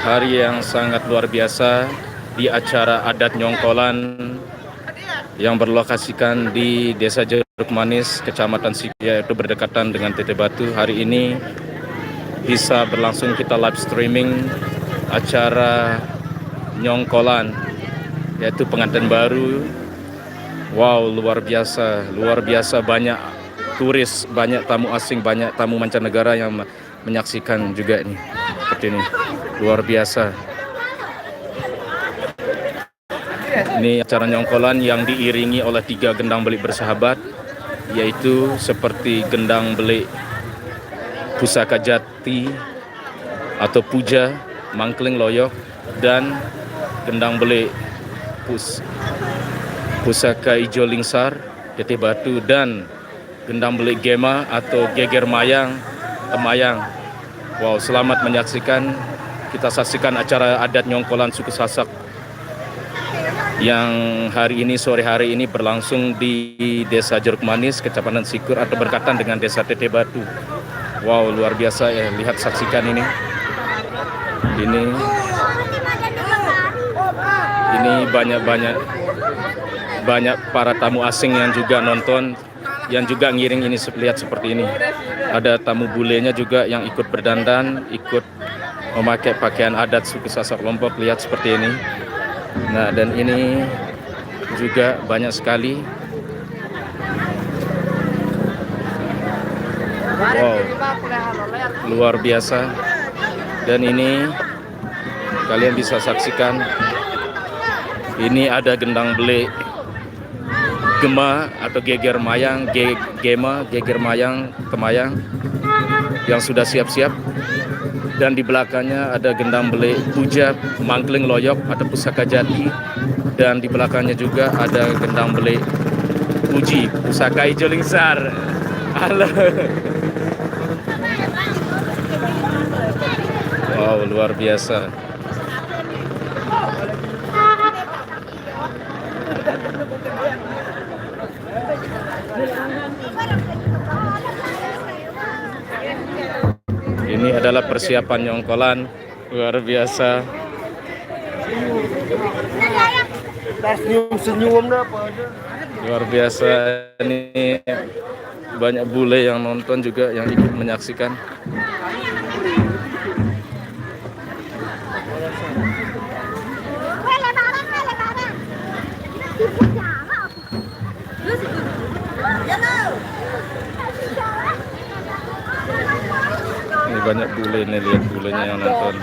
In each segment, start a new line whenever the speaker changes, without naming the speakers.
hari yang sangat luar biasa di acara adat Nyongkolan yang berlokasikan di Desa Jeruk Manis, Kecamatan Siku, yaitu berdekatan dengan Teteh Batu. Hari ini bisa berlangsung kita live streaming acara Nyongkolan, yaitu pengantin baru. Wow, luar biasa banyak turis, banyak tamu asing, banyak tamu mancanegara yang menyaksikan juga ini. Seperti ini, luar biasa. Ini acara Nyongkolan yang diiringi oleh 3 gendang belik bersahabat, yaitu seperti gendang belik Pusaka Jati atau Puja, Mangkling Loyok, dan gendang belik Pusaka Ijo Lingsar, Teteh Batu, dan gendang belik Gema atau Geger Mayang, Temayang. Wow, selamat menyaksikan. Kita saksikan acara adat Nyongkolan suku Sasak yang hari ini, sore hari ini berlangsung di Desa Jeruk Manis, Kecamatan Sikur, atau berdekatan dengan Desa Teteh Batu. Wow, luar biasa ya, lihat, saksikan ini. Ini banyak para tamu asing yang juga nonton, yang juga ngiring ini, lihat seperti ini. Ada tamu bulenya juga yang ikut berdandan, ikut memakai pakaian adat suku Sasak Lombok, lihat seperti ini. Nah, dan ini juga banyak sekali. Wow, luar biasa. Dan ini kalian bisa saksikan, ini ada gendang belik Gema atau Geger Mayang, Gema, Geger Mayang, Temayang yang sudah siap-siap. Dan di belakangnya ada gendang belik Puja, Mangkling Loyok atau Pusaka Jati. Dan di belakangnya juga ada gendang belik Puji, Pusaka Ijo Lingsar. Halo. Wow, luar biasa. Ini adalah persiapan Nyongkolan, luar biasa. Luar biasa, ini banyak bule yang nonton juga, yang ikut menyaksikan. Ini banyak bule nih, lihat bulenya yang nonton.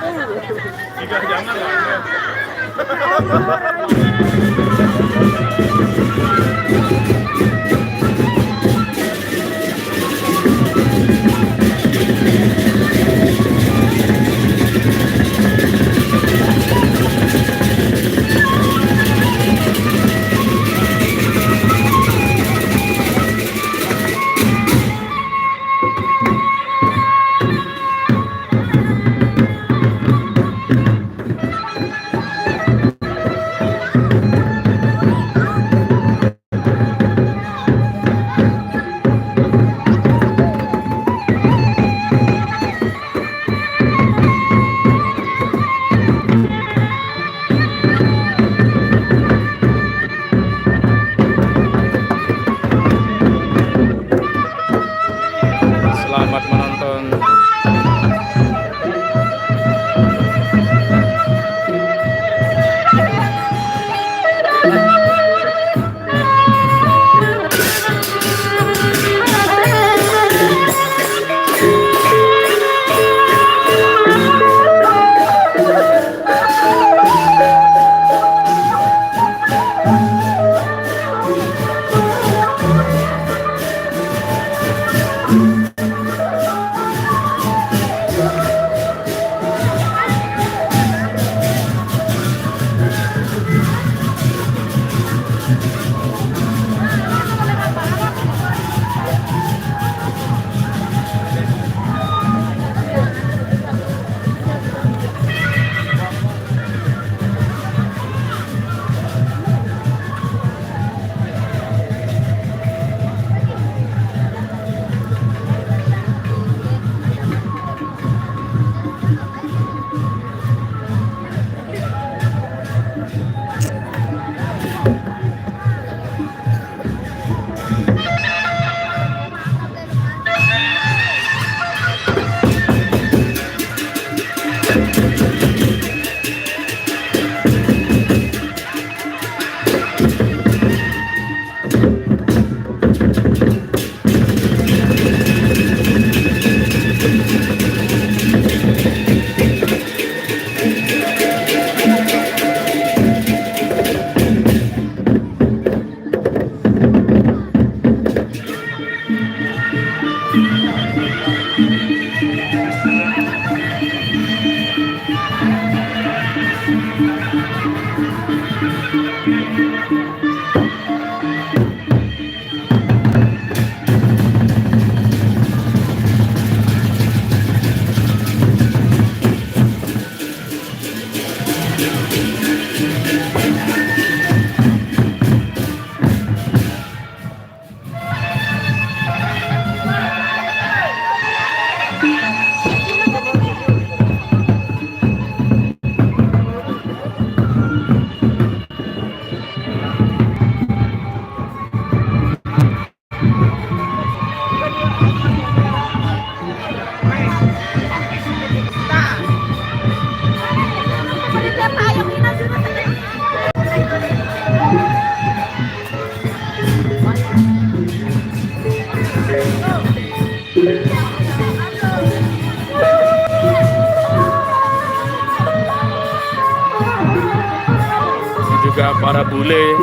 juga para bule.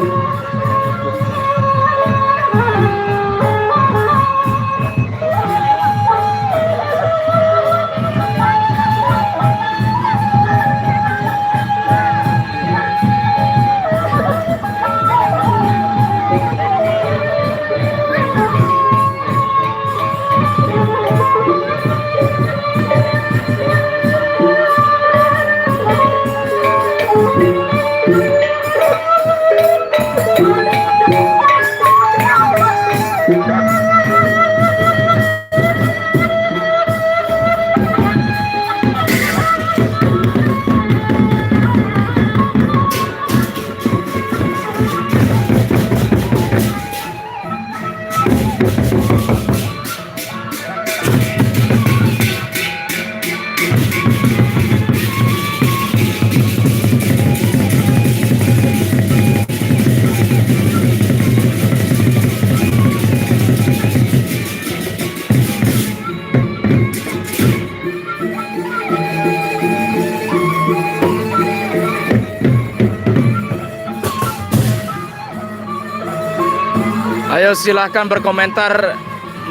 Ayo silahkan berkomentar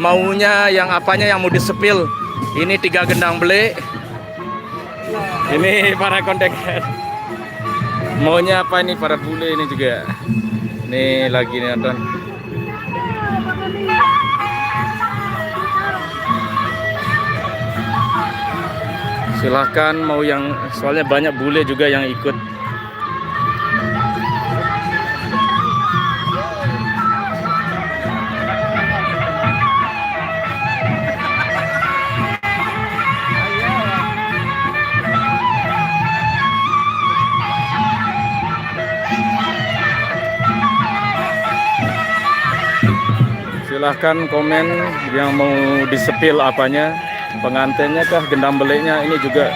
maunya yang apanya yang mau disepil. Ini 3 gendang beli. Ini para kontekan. Maunya apa ini para bule ini juga. Ini lagi nonton. Silahkan mau yang, soalnya banyak bule juga yang ikut. Silahkan komen yang mau disepil apanya, pengantinnya kah, gendam beliknya, ini juga.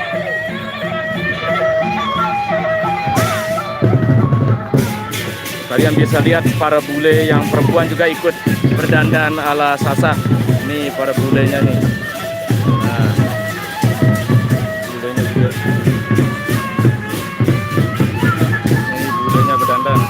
Kalian bisa lihat para bule yang perempuan juga ikut berdandan ala Sasak. Nih para bulenya nih. Nah, bulenya juga. Ini bulenya berdandan.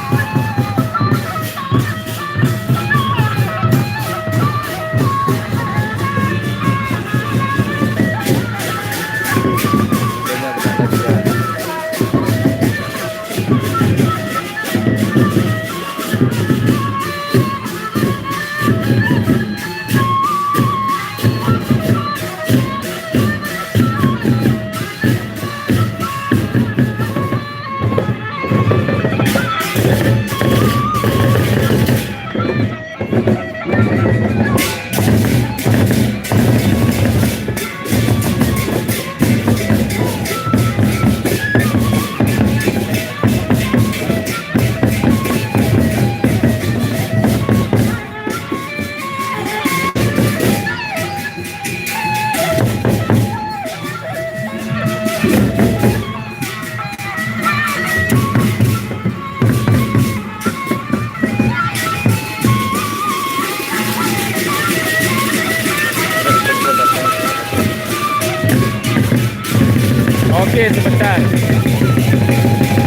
Oke, sebentar.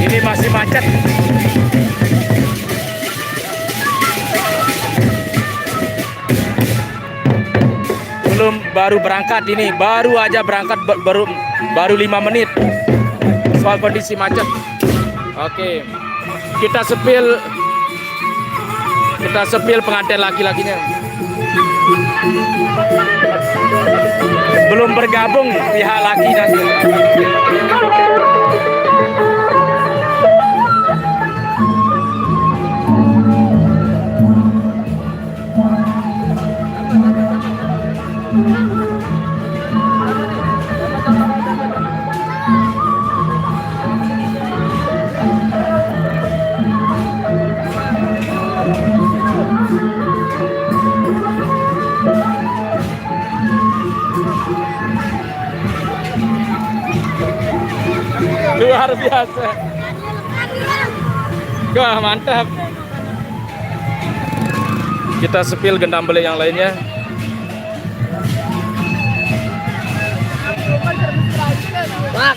Ini masih macet. Baru berangkat ini, baru aja berangkat baru 5 menit. Soal kondisi macet. Oke. Kita sepil pengantin laki-lakinya. Belum bergabung pihak laki nanti. Luar biasa. Wah, mantap. Kita sepil gendam belik yang lainnya. Wah,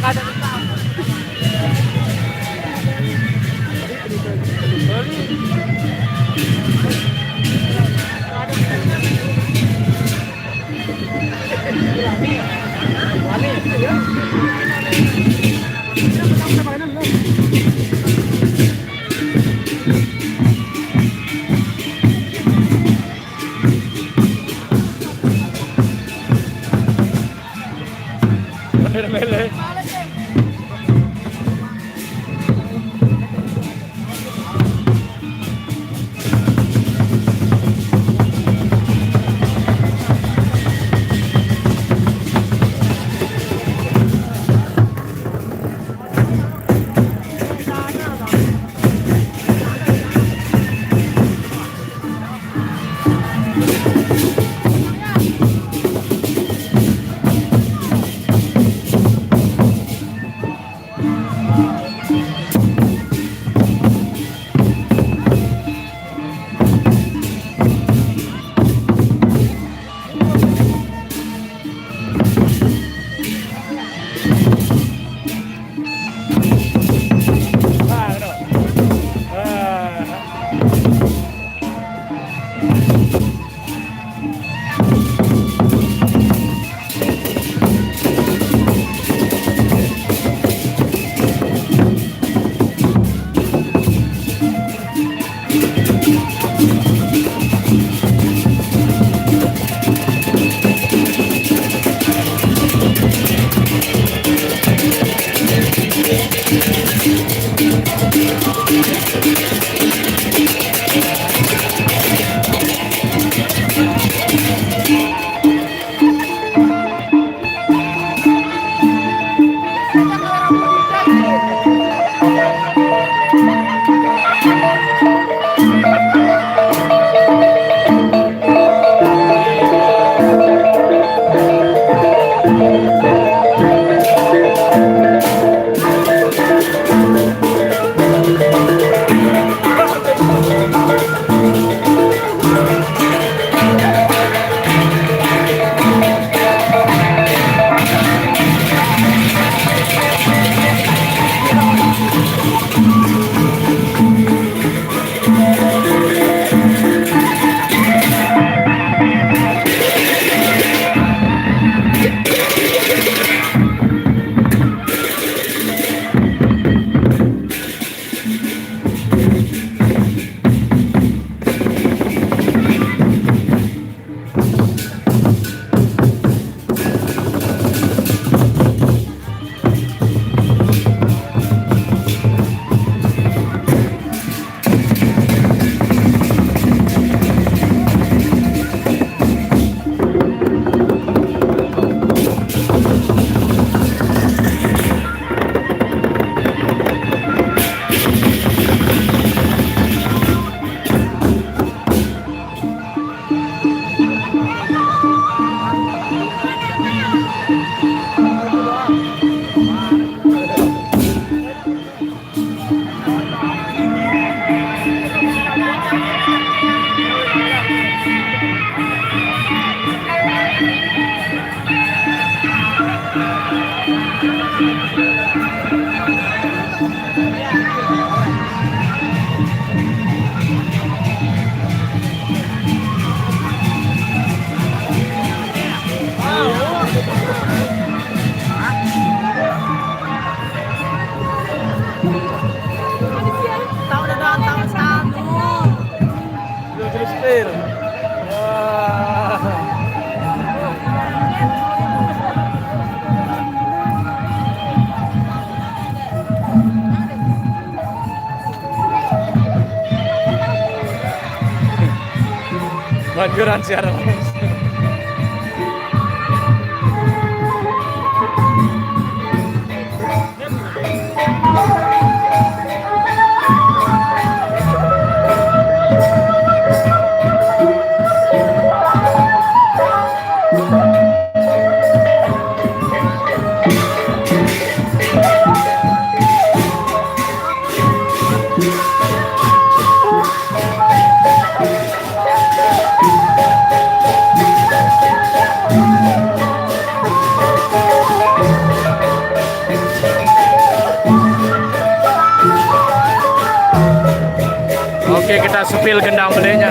Manjuran siaran langsung. Oke, kita sepil gendang belenya.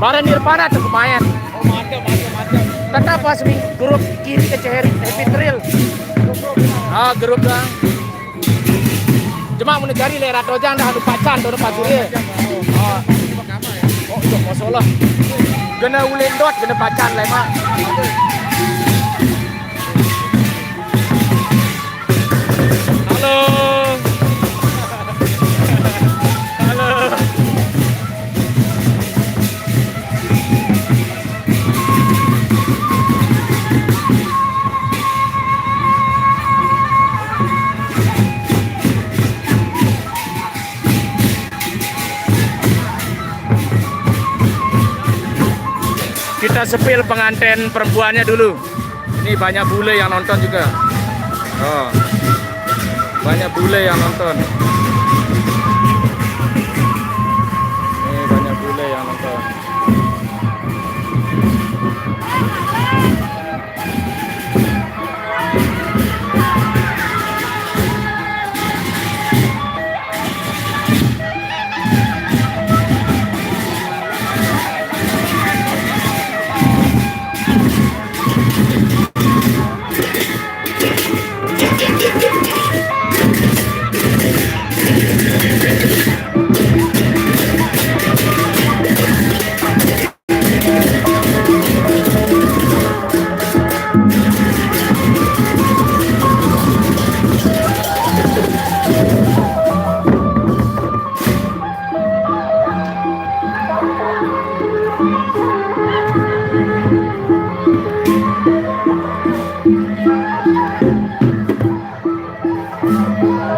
Para Nirvana tuh lumayan.
Oh, mantap.
Tetap pas grup kiri ke Happy Trail. Grup dah. Cuma menegari lera tojang dah anu pacan do paturi. Oh, itu masalah. Kena ulendot kena pacan lah mak. Halo. Kita sepil pengantin perempuannya dulu. Ini banyak bule yang nonton juga. Oh, banyak bule yang nonton. Ini banyak bule yang nonton.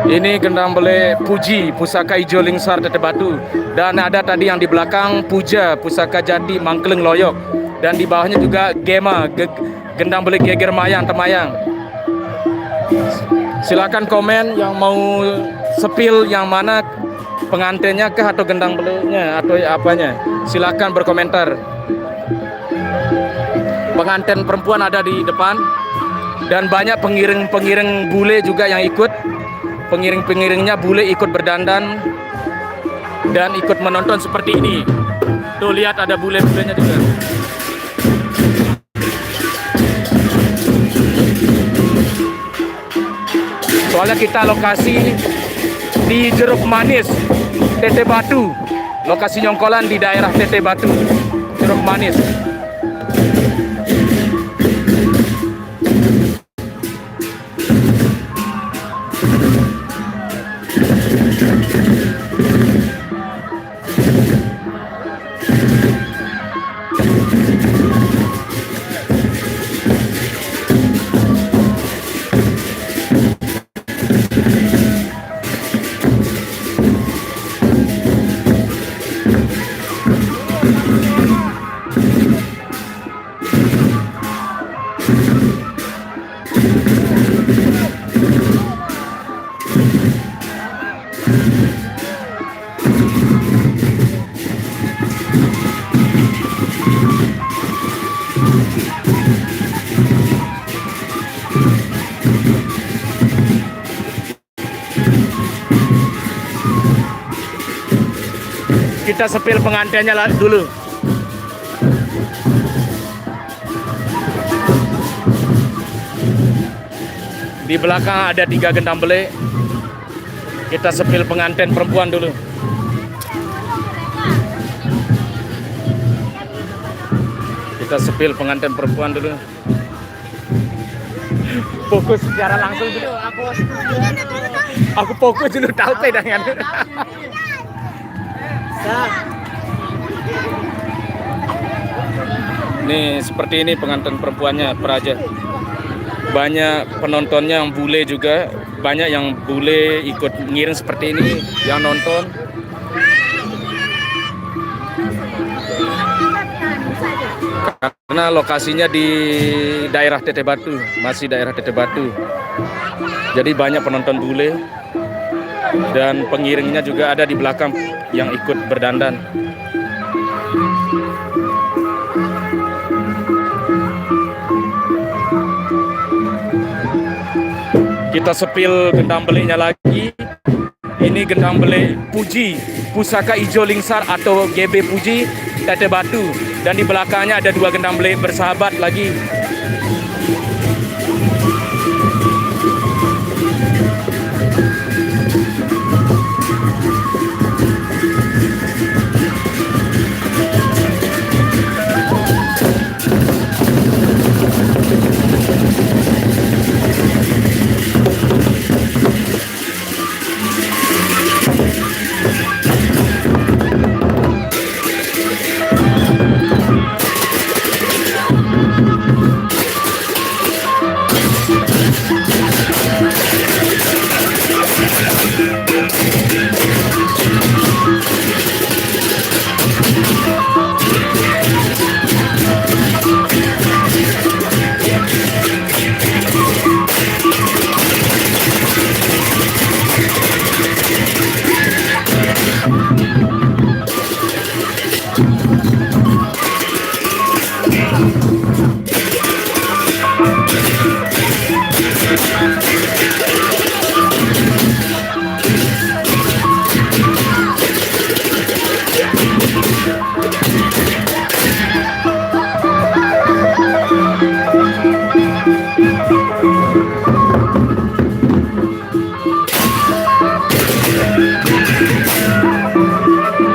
Ini gendang bele Puji Pusaka Ijo Lingsar Tete Batu, dan ada tadi yang di belakang Puja Pusaka Jati Mangkeleng Loyok, dan di bawahnya juga Gema gendang bele Geger Mayang Temayang. Silakan komen yang mau sepil yang mana, pengantinnya kah atau gendang belenya atau apanya, silakan berkomentar. Pengantin perempuan ada di depan dan banyak pengiring bule juga yang ikut. Pengiring-pengiringnya bule ikut berdandan dan ikut menonton seperti ini. Tuh lihat ada bule-bulenya juga. Soalnya kita lokasi di Jeruk Manis, Tete Batu. Lokasi nyongkolan di daerah Tete Batu, Jeruk Manis. Kita sepil pengantinnya dulu. Di belakang ada 3 gendang bele. Kita sepil pengantin perempuan dulu. Kita sepil pengantin perempuan dulu. Fokus secara langsung dulu. Aku fokus dulu tahu pedangan. Nih seperti ini pengantin perempuannya Praja. Banyak penontonnya yang bule juga, banyak yang bule ikut ngiring seperti ini yang nonton. Karena lokasinya di daerah Tete Batu, masih daerah Tete Batu. Jadi banyak penonton bule dan pengiringnya juga ada di belakang yang ikut berdandan. Kita sepil gendang belinya lagi. Ini gendang beli Puji Pusaka Ijo Lingsar atau GB Puji Tete Batu, dan di belakangnya ada 2 gendang beli bersahabat lagi.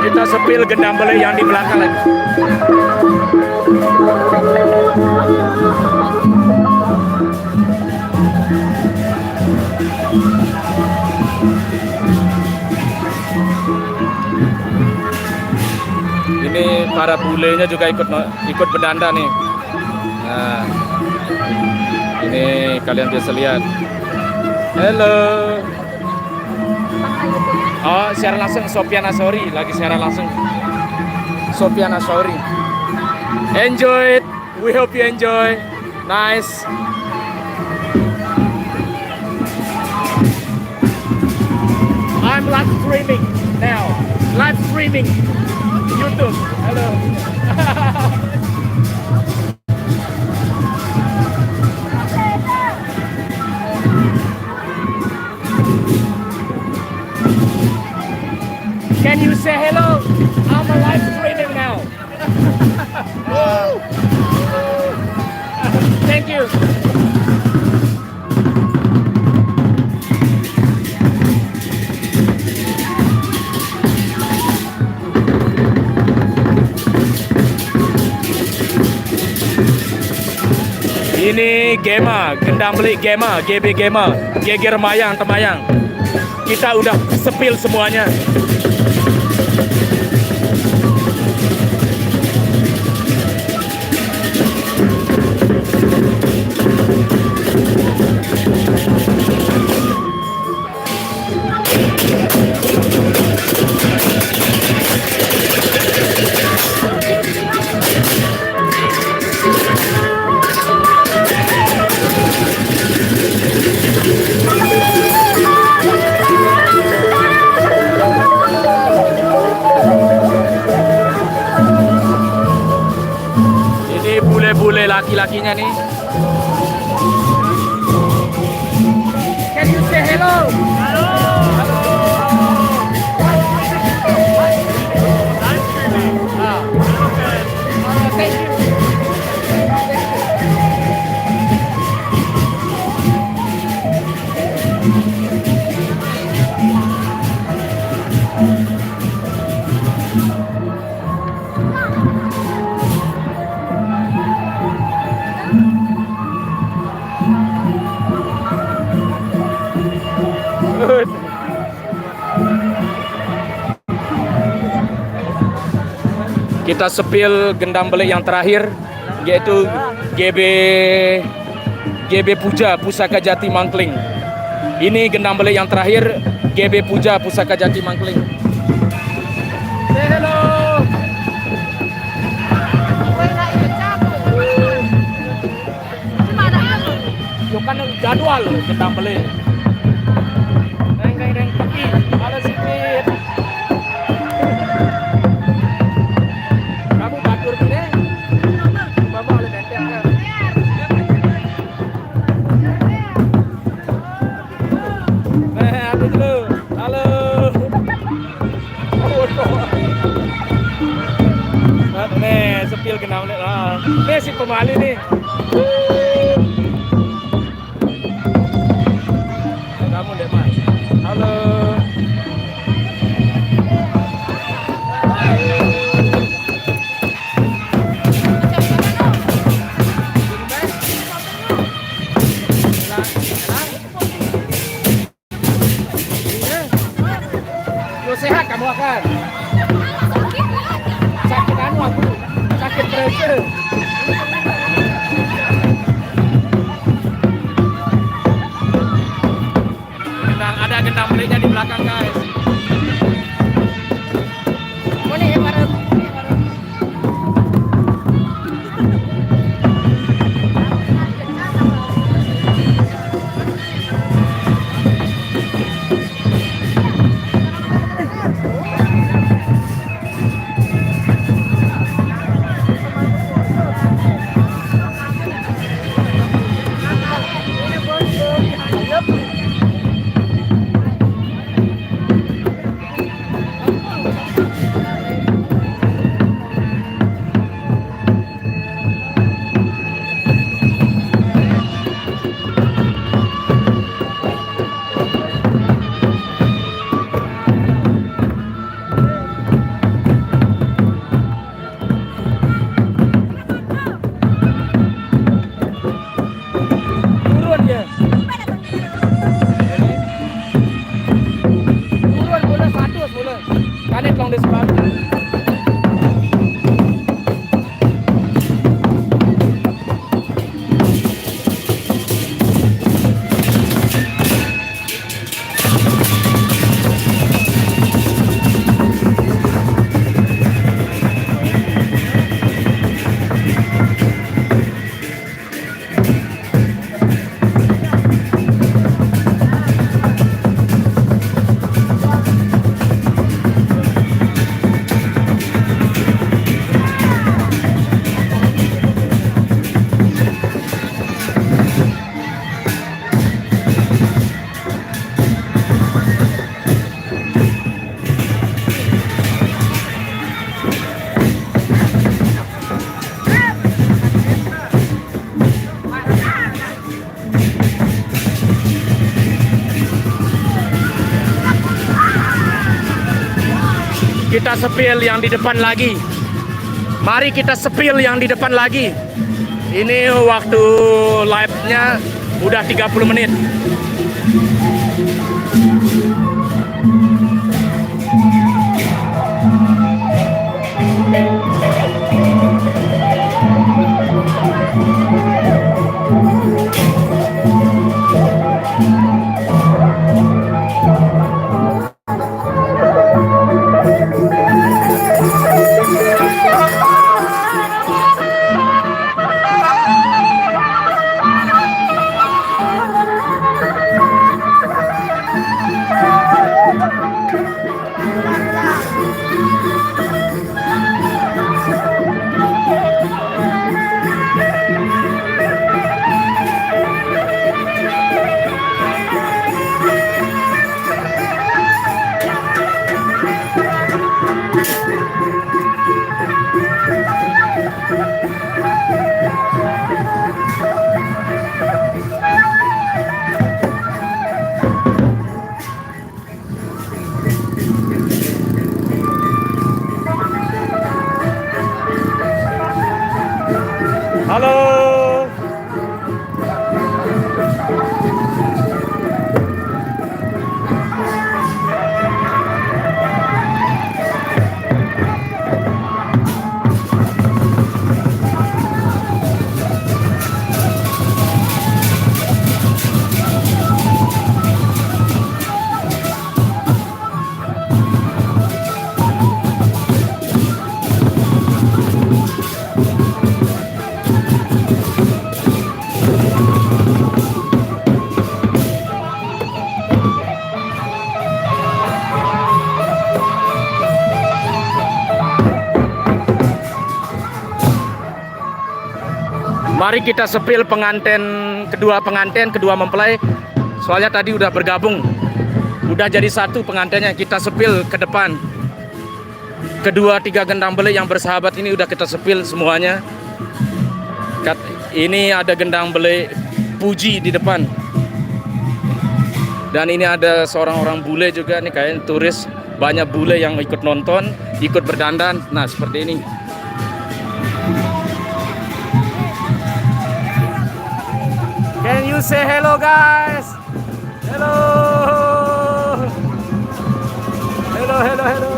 Kita sepil gendang beli yang di belakang lagi. Ini para bulenya juga ikut berdanda nih. Nah, ini kalian bisa lihat. Halo. Oh, siaran langsung Sofian Asori, lagi siaran langsung Sofian Asori. Enjoy it. We hope you enjoy. Nice. I'm live streaming now. Live streaming YouTube. Hello. Can you say hello? I'm a live streaming now. Thank you. Ini Gema, gendang beli Gema, GB Gema, GG Remayang, Temayang. Kita udah sepil semuanya. Bule laki-lakinya nih. Can you say hello? Halo. Halo. Thank you. Kita sepil gendang beli yang terakhir, yaitu GB Puja Pusaka Jati Mangkling. Ini gendang beli yang terakhir, GB Puja Pusaka Jati Mangkling. Say hello. Itu kan jadwal gendang beli. Reng pergi, ada sipit. Kamu batur gini? Bapak oleh dendek kan? Aduh dulu. Halo. Ini si pemali nih. Kamu deh mas. Halo. Sehat kamu akan sakit anu aku sakit pressure. Ada gendang belinya di belakang guys. Kita sepil yang di depan lagi. Mari kita sepil yang di depan lagi. Ini waktu live-nya udah 30 menit. Halo. Mari kita sepil kedua pengantin, kedua mempelai. Soalnya tadi udah bergabung, udah jadi satu pengantinnya. Kita sepil ke depan. Kedua tiga gendang beli yang bersahabat ini udah kita sepil semuanya. Ini ada gendang beli Puji di depan. Dan ini ada seorang orang bule juga nih, kayaknya turis. Banyak bule yang ikut nonton, ikut berdandan. Nah, seperti ini. Can you say hello, guys? Hello. Hello, hello, hello.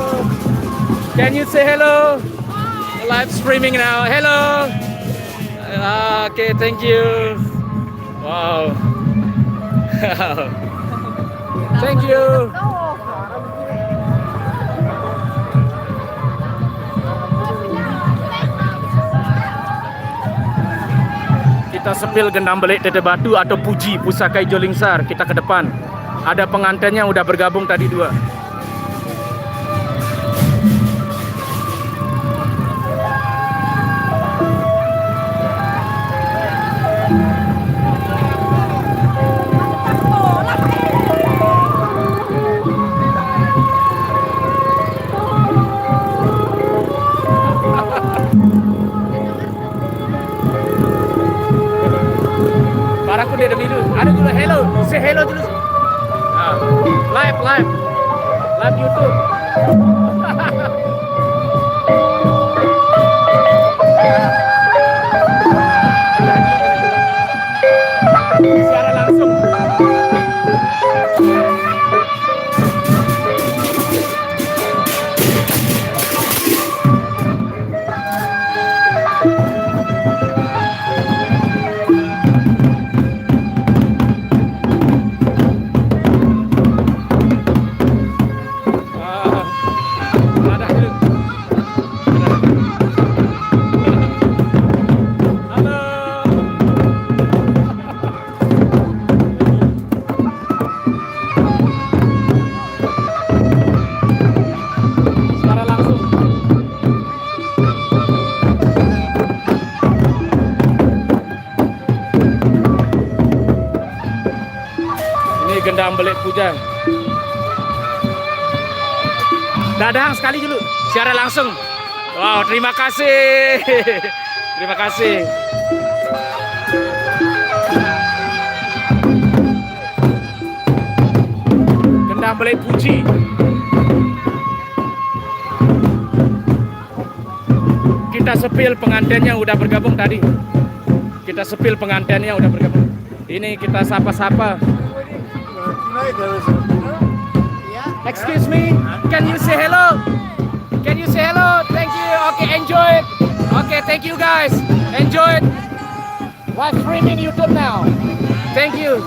Can you say hello? Live streaming now. Hello. Okay, thank you. Wow. Thank you. Kita sepil gendang belik Tete Batu atau Puji Pusaka Ijo Lingsar. Kita ke depan. Ada pengantennya udah bergabung tadi 2. Aku dia dulu. Ada dulu hello, say hello dulu. Live YouTube. Secara langsung. Gendang belik Puja. Dadang sekali dulu, secara langsung. Wow, terima kasih. Terima kasih. Gendang belik Puji. Kita sepil pengantinnya udah bergabung tadi. Kita sepil pengantinnya udah bergabung. Ini kita sapa-sapa. Excuse me, can you say hello? Can you say hello? Thank you. Okay, enjoy it. Okay, thank you guys. Enjoy it. Live streaming YouTube now. Thank you.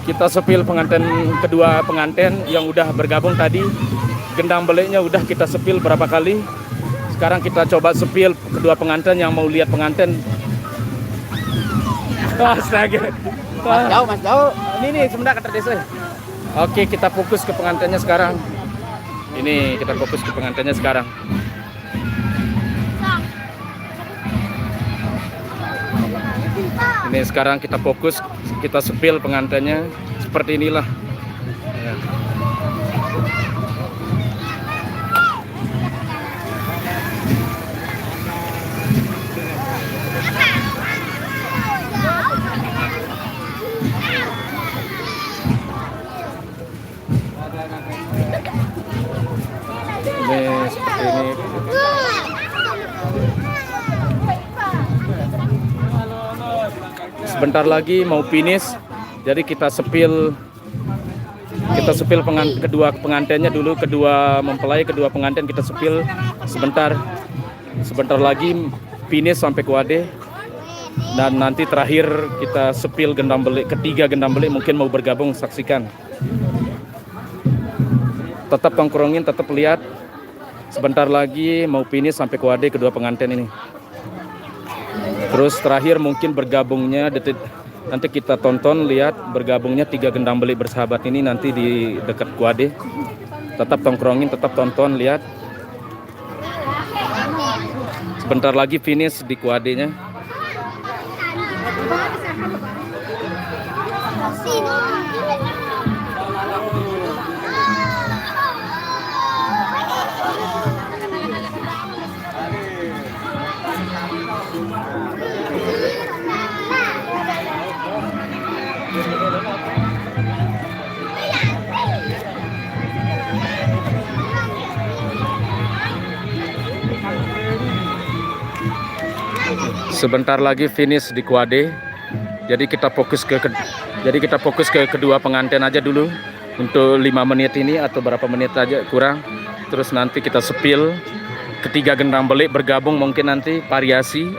Kita sepil kedua pengantin yang udah bergabung tadi. Gendang beliknya udah kita sepil berapa kali. Sekarang kita coba sepil kedua pengantin yang mau lihat pengantin. Astaga. Mas jauh. Ini sebentar ke desa. Oke, kita fokus ke pengantinnya sekarang. Ini kita fokus ke pengantinnya sekarang. Ini sekarang kita fokus, kita sepil pengantinnya seperti inilah. Ya. Ini seperti ini. Sebentar lagi mau finish, jadi kita sepil kedua pengantinnya dulu, kedua mempelai, kedua pengantin kita sepil sebentar lagi finish sampai kuade, dan nanti terakhir kita sepil gendam belik, ketiga gendam belik mungkin mau bergabung, saksikan. Tetap tongkrongin, tetap lihat, sebentar lagi mau finish sampai kuade kedua pengantin ini. Terus terakhir mungkin bergabungnya nanti kita tonton, lihat bergabungnya tiga gendam belik bersahabat ini nanti di dekat kuade. Tetap tongkrongin, tetap tonton, lihat. Sebentar lagi finish di kuadenya. Sebentar lagi finish di Kuade. Jadi kita fokus ke kedua pengantin aja dulu untuk 5 menit ini atau berapa menit aja kurang. Terus nanti kita sepil ketiga gendang belik bergabung, mungkin nanti variasi.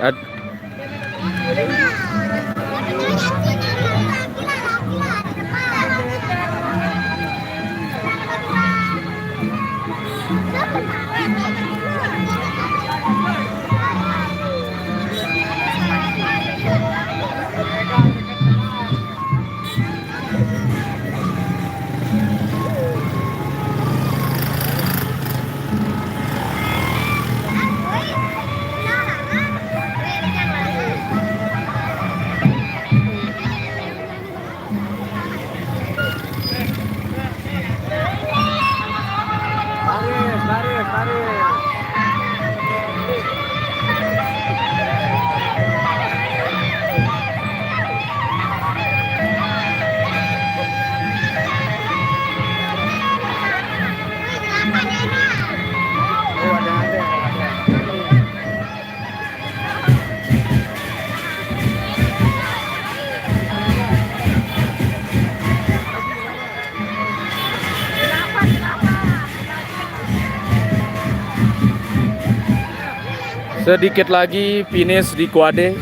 Sedikit lagi finish di Kuade,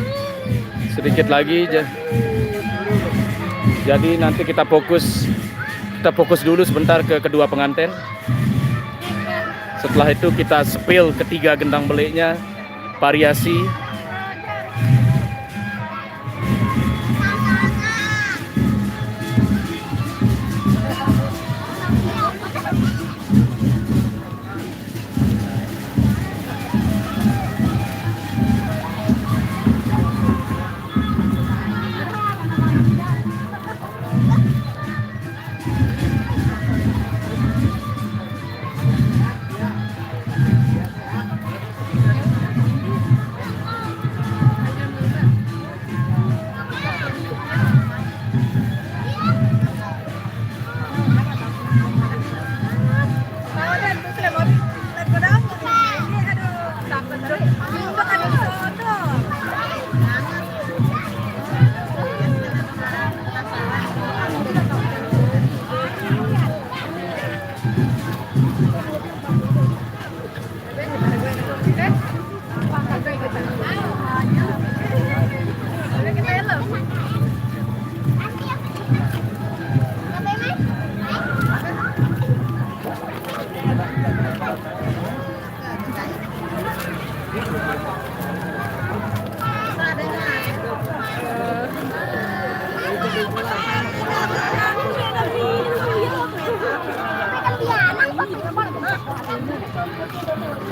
sedikit lagi. Jadi nanti kita fokus dulu sebentar ke kedua pengantin. Setelah itu kita spill ketiga gendang beliknya, variasi.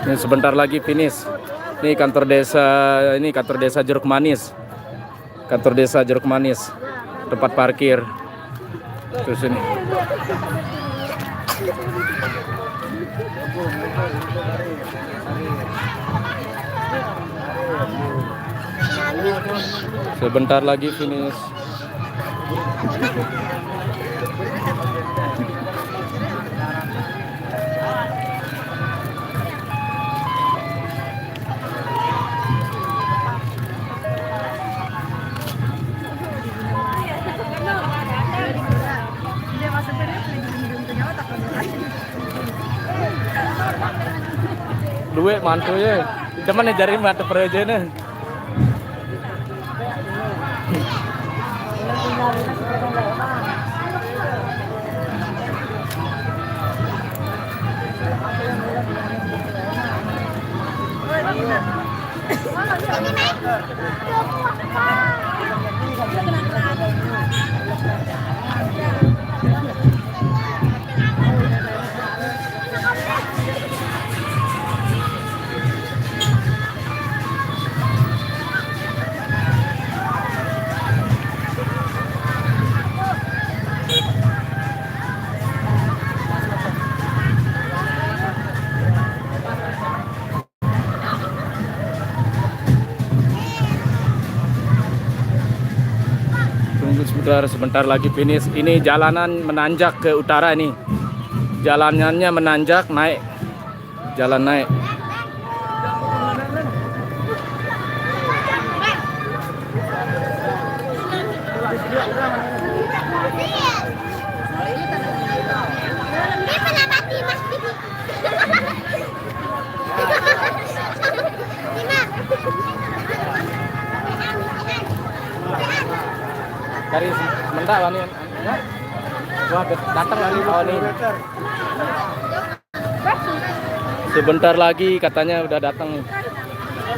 Ini sebentar lagi finish. Ini kantor desa Jeruk Manis. Kantor desa Jeruk Manis. Tempat parkir. Terus ini. Sebentar lagi finish. Duit mantu ya, cuman jari mata perejene. brother, sebentar lagi finish. Ini jalanan menanjak ke utara nih. Jalanannya menanjak, naik. Jalan naik. Dari sebentar lah nih. Wah, datang lagi. Oh, nih. Sebentar lagi katanya udah datang nih.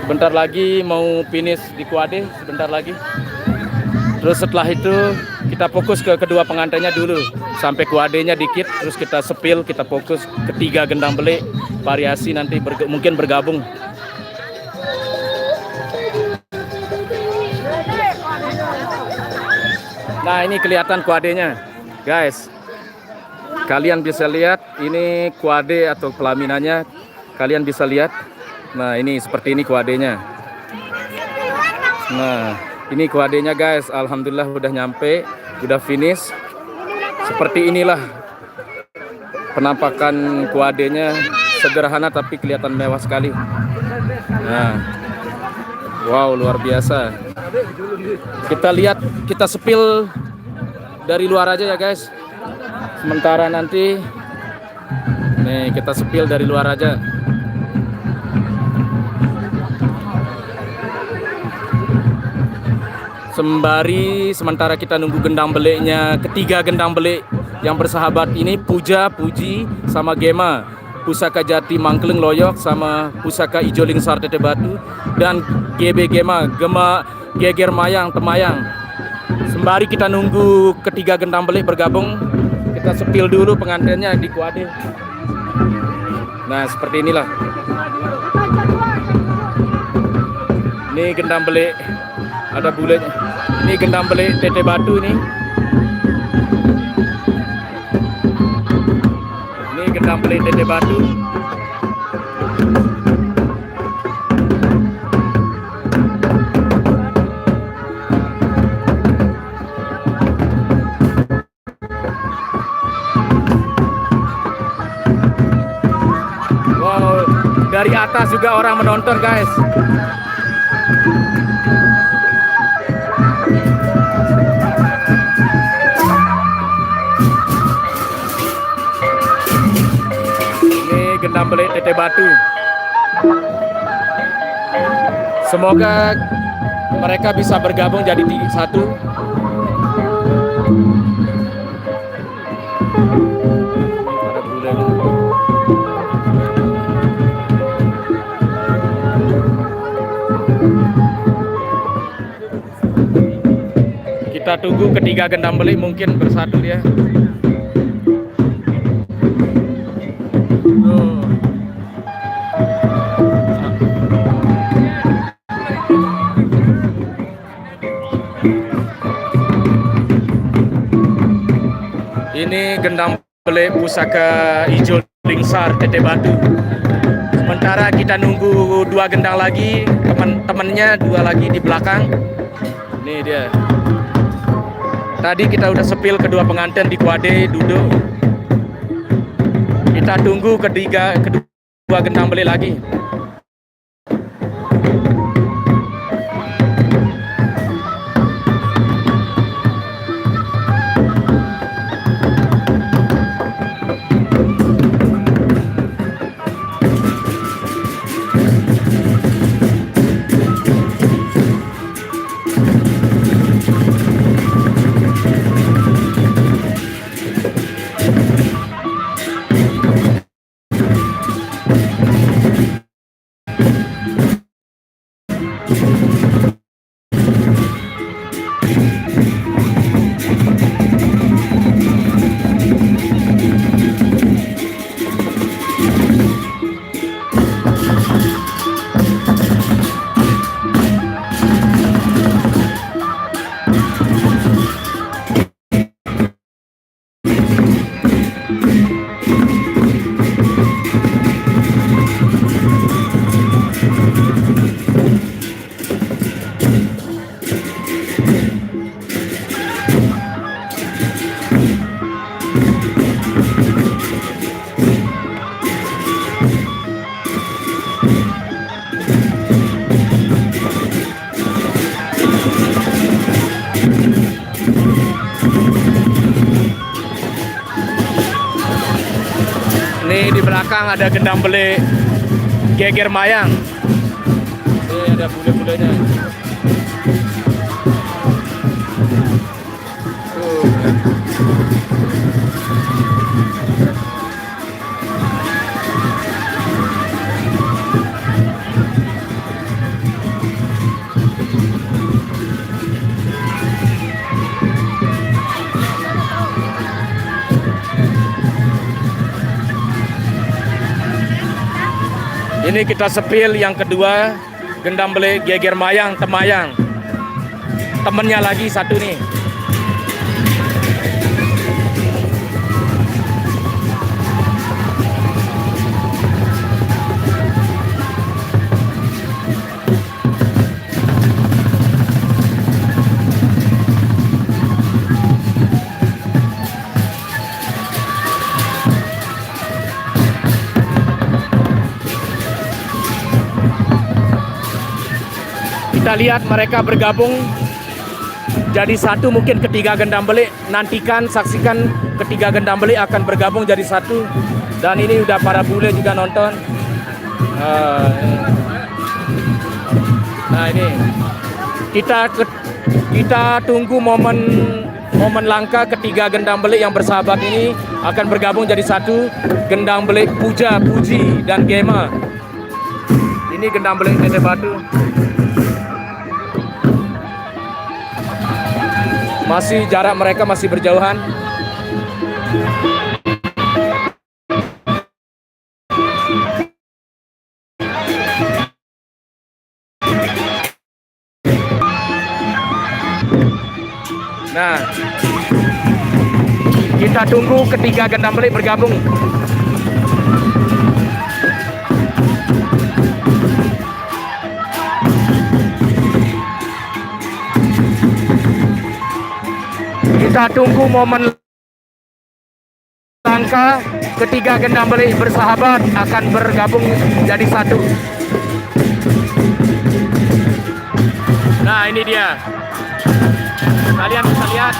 Sebentar lagi mau finish di Kuade, sebentar lagi. Terus setelah itu kita fokus ke kedua pengantinnya dulu. Sampai Kuadenya dikit, terus kita sepil, kita fokus ketiga gendang belik. Variasi nanti mungkin bergabung. Nah, ini kelihatan kuadenya, guys. Kalian bisa lihat ini kuade atau pelaminannya. Kalian bisa lihat. Nah, ini seperti ini kuadenya. Nah, ini kuadenya, guys. Alhamdulillah udah nyampe, udah finish. Seperti inilah penampakan kuadenya, sederhana tapi kelihatan mewah sekali. Nah, wow, luar biasa. Kita lihat, kita sepil dari luar aja ya guys. Sementara nanti nih kita sepil dari luar aja. Sembari sementara kita nunggu gendang beliknya, ketiga gendang belik yang bersahabat ini, Puja, Puji, sama Gema, Pusaka Jati Mangkleng Loyok, sama Pusaka Ijo Lingsar Tete Batu, dan GB Gema, Gema Geger Mayang Temayang. Sembari kita nunggu ketiga gendang belik bergabung, kita sepil dulu pengantinnya di Kuade. Nah, seperti inilah. Ini gendang belik, ada buletnya. Ini gendang belik Tete Batu nih. Ini gendang belik Tete Batu. Wow, dari atas juga orang menonton, guys. Ini gendang belik Tete Batu. Semoga mereka bisa bergabung jadi satu. Ada bule. Kita tunggu ketiga gendang belik mungkin bersatu dia. Ini gendang belik Pusaka Ijo Lingsar Tete Batu. Sementara kita nunggu dua gendang lagi, teman-temannya dua lagi di belakang. Nih dia. Tadi kita udah sepil kedua pengantin di Kuade duduk. Kita tunggu kedua gendang belik lagi. Nih di belakang ada gendang beli Geger Mayang. Ini ada bule-bulenya. Ini kita sepil yang kedua, gendang beli Geger Mayang, Temayang. Temennya lagi satu nih. Kita lihat mereka bergabung jadi satu, mungkin ketiga gendang beli. Nantikan, saksikan ketiga gendang beli akan bergabung jadi satu. Dan ini udah para bule juga nonton. Nah ini kita tunggu momen langka ketiga gendang beli yang bersahabat ini akan bergabung jadi satu. Gendang beli Puja, Puji, dan Gema. Ini gendang beli Tete Batu. Masih jarak mereka masih berjauhan. Nah, kita tunggu ketiga gendang beli bergabung. Kita tunggu momen langka ketiga gendang beli bersahabat akan bergabung jadi satu. Nah ini dia, kalian bisa lihat.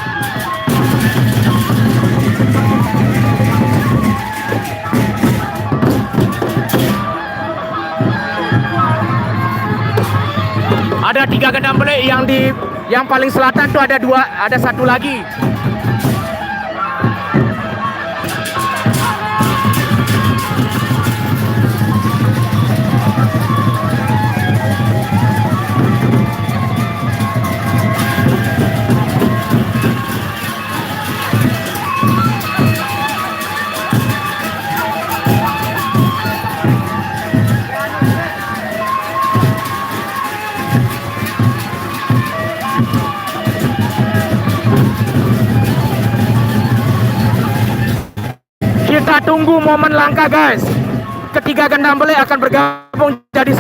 Ada tiga gendang beli yang paling selatan tuh ada dua, ada satu lagi. Kita tunggu momen langka guys. Ketiga gendang beli akan bergabung jadi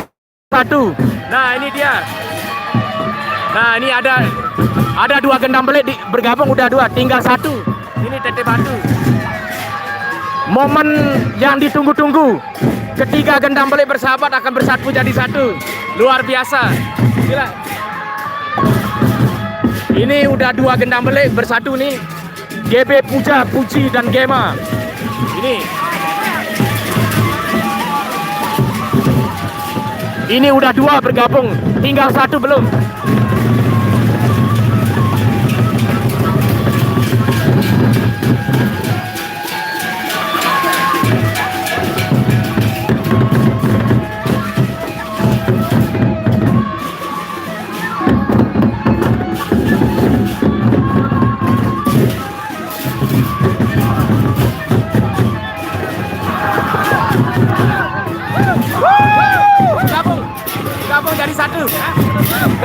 satu. Nah ini dia. Nah ini ada dua gendang beli bergabung, udah dua, tinggal satu. Ini Tete Batu. Momen yang ditunggu-tunggu. Ketiga gendang beli bersahabat akan bersatu jadi satu. Luar biasa. Gila. Ini udah dua gendang beli bersatu nih. GB, Puja, Puji, dan Gema. Ini udah dua bergabung, tinggal satu belum.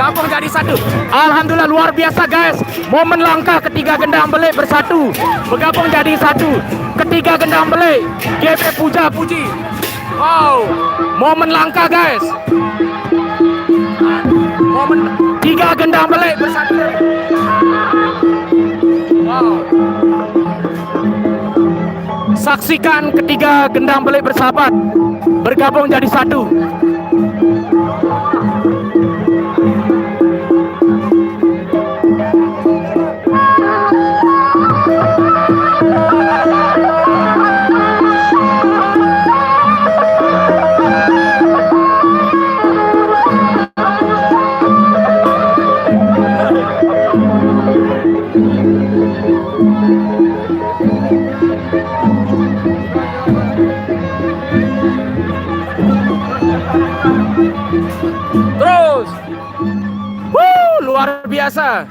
Gabung jadi satu. Alhamdulillah luar biasa guys. Momen langka ketiga gendang beli bersatu, bergabung jadi satu. Ketiga gendang beli GB, Puja, Puji. Wow, momen langka guys. Momen tiga gendang beli bersatu. Wow. Saksikan ketiga gendang beli bersahabat bergabung jadi satu. biasa.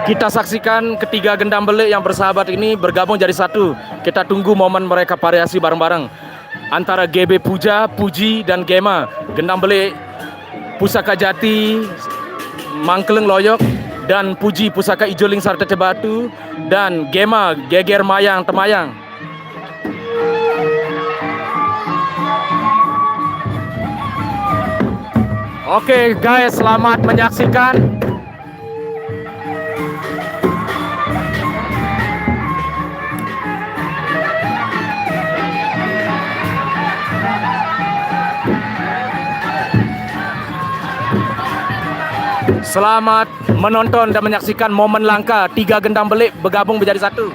Kita saksikan ketiga gendam belik yang bersahabat ini bergabung jadi satu. Kita tunggu momen mereka variasi bareng-bareng antara GB Puja, Puji, dan Gema. Gendam belik Pusaka Jati, Mangkeleng Loyok, dan Puji Pusaka Ijoling Sarta Batu, dan Gema Geger Mayang Temayang. Oke guys, selamat menyaksikan. Selamat menonton dan menyaksikan momen langka tiga gendam belik bergabung menjadi satu.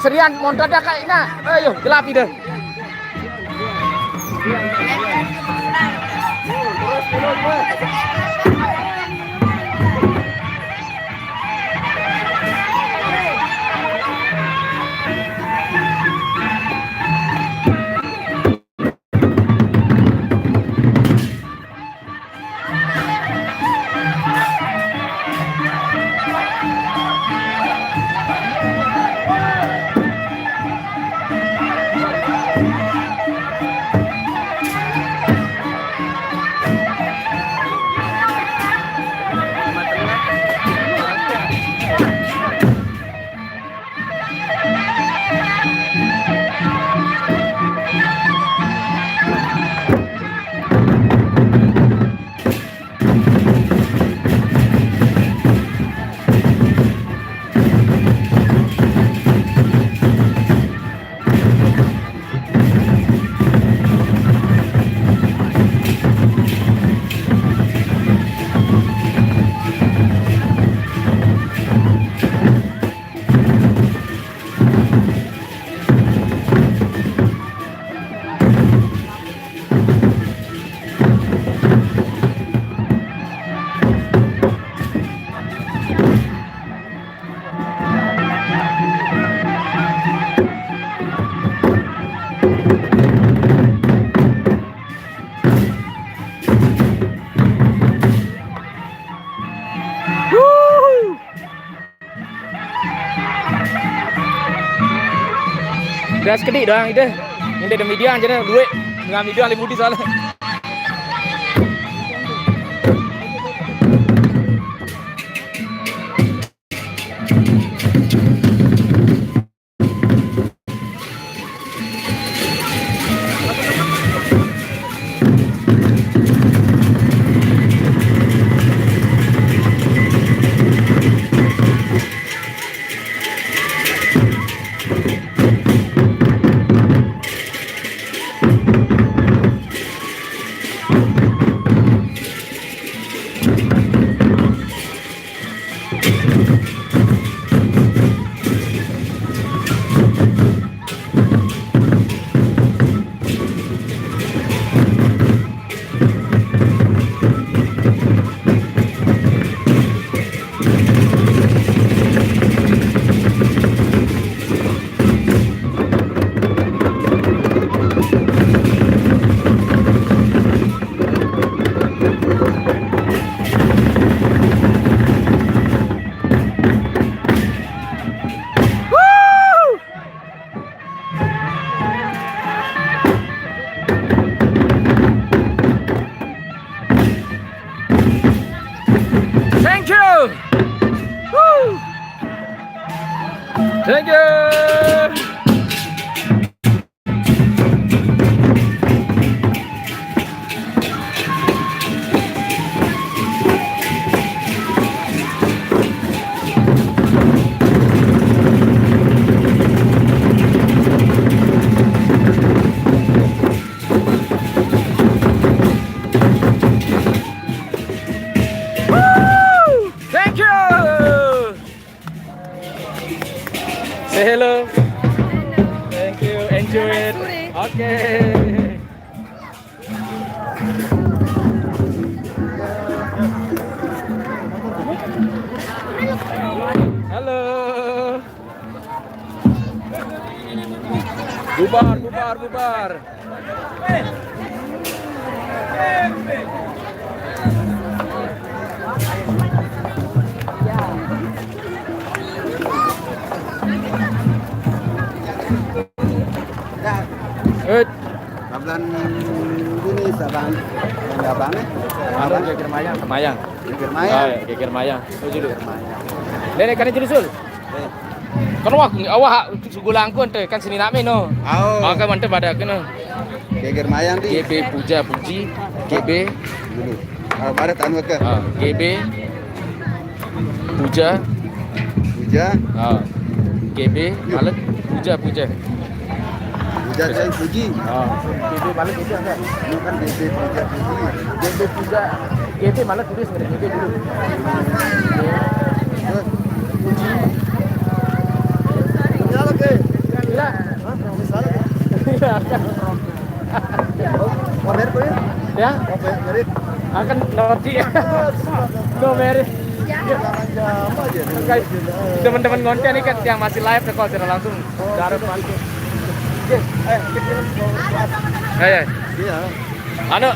Serian montor dah kak nak. Ayo gelap ide. Dah sekedik doang itu. Ini ada media aja duit. Dengan media lebih mudi soalnya. Thank you. Woo. Thank you. Thank you. Say hello. Thank you. Enjoy it. Okay. Halo. Bubar, bubar, bubar.
Kabelan ini sabang abangnya.
Abang geger mayang, mayang.
Geger mayang.
Oh, geger mayang. Oh, jadi. Nenek kan jadi sul. Kan awak sugulangku ente kan sini name no.
Oh.
Kan mante pada kena.
Geger mayang di.
GB Puja Puji, GB
Dulu. Pada tahun ke.
GB Puja,
Puja.
GB Malet Puja Puja.
Puja saya puji.
GB Malet itu enggak?
Ini kan DP Puja puji.
GB Puja, GB Malet tulis sebenarnya GB dulu.
Salah ke?
Gila.
Salah ke? Mau merit ya?
Ya,
Mau merit.
akan noti. No merit.
Jangan aja.
Guys, teman-teman ngonten nih kan yang masih live ya, kalau secara langsung garap balik.
Iya.
Anu,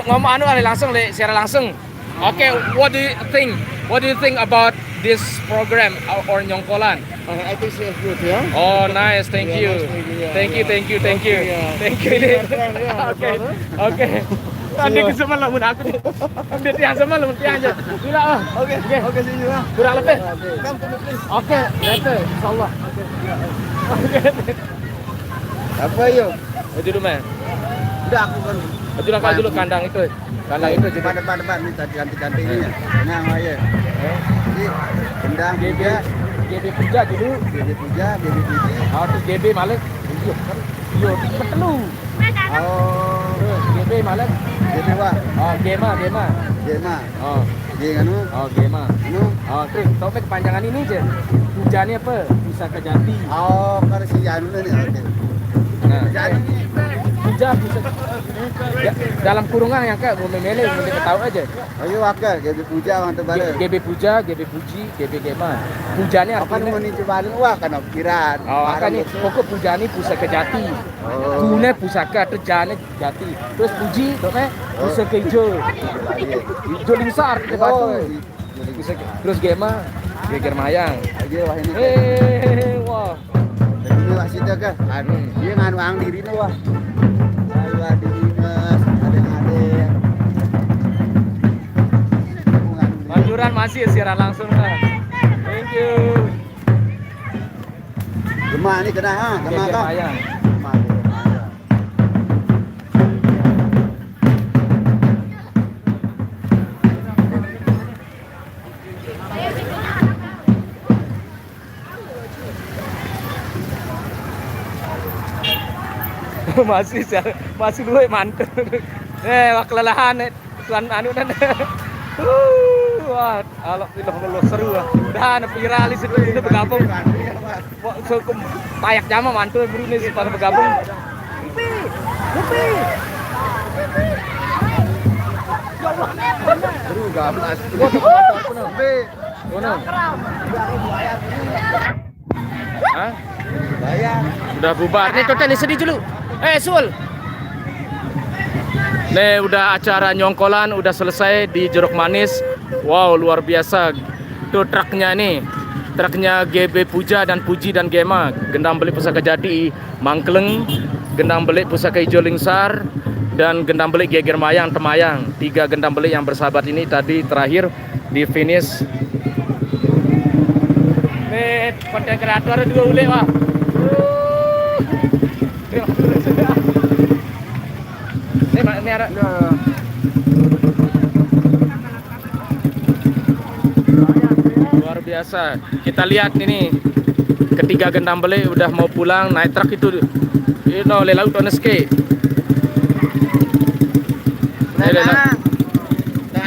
ngomong anu langsung secara langsung. Okay, what do you think? What do you think about this program or Nyongkolan?
I think it's good ya.
Oh, nice. Thank you. Thank you. Thank you. Oke. Tadi kesemal lah mun aku. Ambil tiang sama lu tiang aja. Gila. Oke,
see you.
kurang lebih.
Come to me please.
Oke, betul. Insyaallah. Oke.
Apa yuk?
Itu rumah.
Udah aku kan.
Itu langkah dulu kandang itu. Kandang itu jadi
Depan ini tadi ganti ini ya. Nah, ayo. Jadi kendang
GB
juga,
GB Puja dulu.
GB Puja, GB Puji.
Terus GB Malik. Iya, ketelu.
Oh,
Terus GB Malik.
GB Wah,
Gema.
Gema.
Oh,
G anu,
Gema.
anu.
Terus topik kepanjangan ini aja. Pujanya apa? Pusaka Jati.
Oh, kalau si anu ini oke.
Nah,
Jadi
Puja pusaka. Ya, dalam kurungan yang kayak gue memilih, mending tahu aja.
ayo wakil GB Puja mantu bare.
GB Puja, GB Puji, GB Gema. Pujanya
Apa
artinya.
mau nicobain wah kan pikiran.
Kan nih, pokok pujani pusaka jati. Pune pusaka, terjane jati. Terus puji, doknya pusaka hijau. Hijau lingsar di batu. Terus Gema, geger mayang.
Ayo wah ini.
Wah.
Ini wasitnya kan, dia nganu ang diri nih wah. Ayo diri mas, ada.
Manjuran masih siaran langsung kan. Thank you.
Gemah nih kena ha, gemah kan.
Ayang. masih dulu mantep. Kelelahan tuan anu dan. Wah, alhamdulillah seru lah. Dan viral itu bergabung. Payak jama mantul bro nih pada bergabung. Lupi.
Seru gablas.
Hah?
Bayang.
Udah bubar. Nih total sedih dulu. Sul. Nih udah acara nyongkolan udah selesai di Jeruk Manis. Wow, luar biasa. Tuh truknya nih. Truknya GB Puja dan Puji dan Gema. Gendang Belik Pusaka Jati Mangkleng, Gendang Belik Pusaka Ijo Lingsar, dan Gendang Belik Geger Mayang Temayang. 3 gendang belik yang bersahabat ini tadi terakhir di finish. Nih konten kreator 2 ule wah. Ini ada. Luar biasa. Kita lihat ini ketiga gendang belik udah mau pulang naik truk itu. Lelau toneske.
Nah,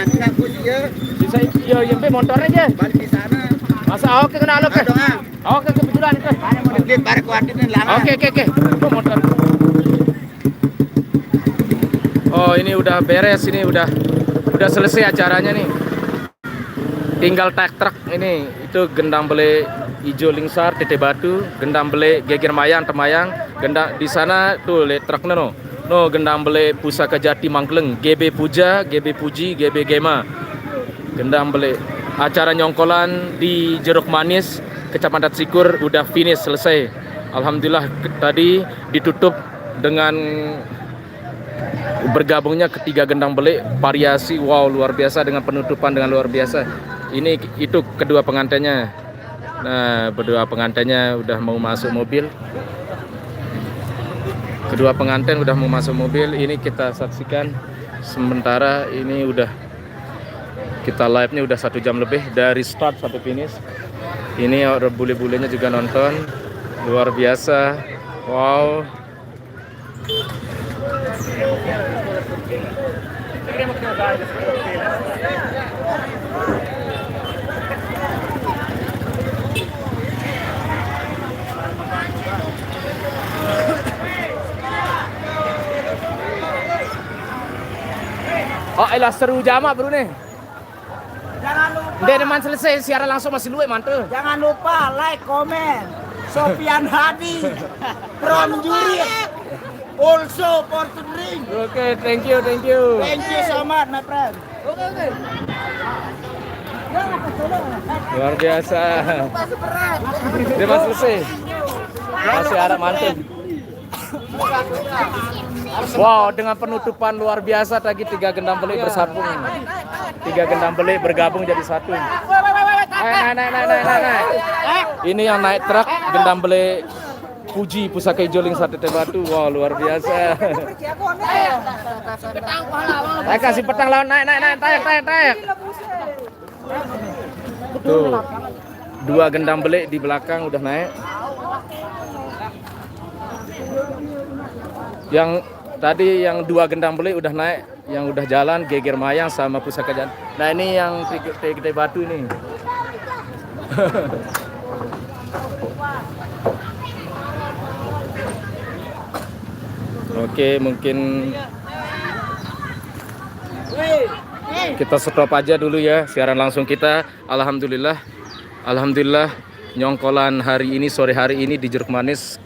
kita punya.
Bisa yang motornya aja.
Balik di sana.
Masa oke kena alok. Oke kebetulan itu.
Mungkin barek kuatin lama.
Oke. Motor. Oh, ini udah beres, ini udah selesai acaranya nih. Tinggal tag truk ini, itu gendang belik Ijo Lingsar, Tete Batu, gendang belik Geger Mayang, Temayang, gendang di sana tuh lihat truknya no gendang belik Pusaka Jati Mangkleng, GB Puja, GB Puji, GB Gema. Gendang belik acara nyongkolan di Jeruk Manis, Kecamatan Sikur udah finish selesai. Alhamdulillah tadi ditutup dengan bergabungnya ketiga gendang belik variasi. Wow, luar biasa dengan penutupan dengan luar biasa. Ini itu kedua pengantinnya. Nah, kedua pengantinnya udah mau masuk mobil. Kedua pengantin udah mau masuk mobil. Ini kita saksikan sementara ini udah kita live-nya udah 1 jam lebih dari start sampai finish. Ini bule-bulenya juga nonton. Luar biasa. Wow. Oh, elah seru jamak bro nih.
Jangan lupa.
Dia teman selesai siaran langsung masih luwe mantul.
Jangan lupa like, komen. Sofian Hadi from Juri. Also for to drink.
Oke, thank you.
Thank you so much, my friend.
Oke. Luar biasa. Dia masih selesai. Masih harap mantul. Wow, dengan penutupan luar biasa tadi 3 gendang belik bersambung. 3 gendang belik bergabung jadi satu. Naik. Ini yang naik truk gendang belik Puji Pusaka Ijo Lingsar Tete Batu. Wow, luar biasa. Saya kasih petang lawan naik. Tayak. Tuh. 2 gendang belik di belakang udah naik. Yang tadi yang 2 gendang belik udah naik, yang udah jalan Geger Mayang sama Pusaka Jati. Nah, ini yang Tete Batu ini. Oke, mungkin kita stop aja dulu ya siaran langsung kita. Alhamdulillah nyongkolan hari ini, sore hari ini di Jeruk Manis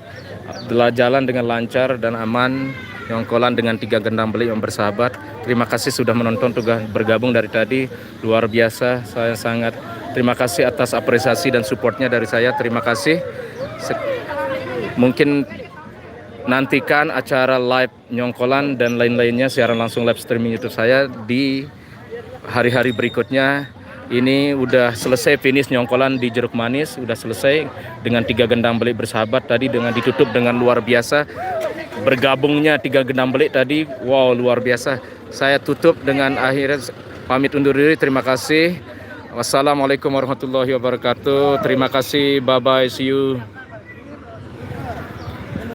telah jalan dengan lancar dan aman. Nyongkolan dengan 3 gendang belik yang bersahabat. Terima kasih sudah menonton, juga bergabung dari tadi. Luar biasa, saya sangat terima kasih atas apresiasi dan supportnya dari saya. Terima kasih.
Mungkin nantikan acara live nyongkolan dan lain-lainnya siaran langsung live streaming YouTube saya di hari-hari berikutnya. Ini udah selesai finish nyongkolan di Jeruk Manis, udah selesai dengan 3 gendang belik bersahabat tadi, dengan ditutup dengan luar biasa. Bergabungnya 3 gendang belik tadi, wow, luar biasa. Saya tutup dengan akhirnya pamit undur diri. Terima kasih. Wassalamualaikum warahmatullahi wabarakatuh. Terima kasih. Bye bye. See you.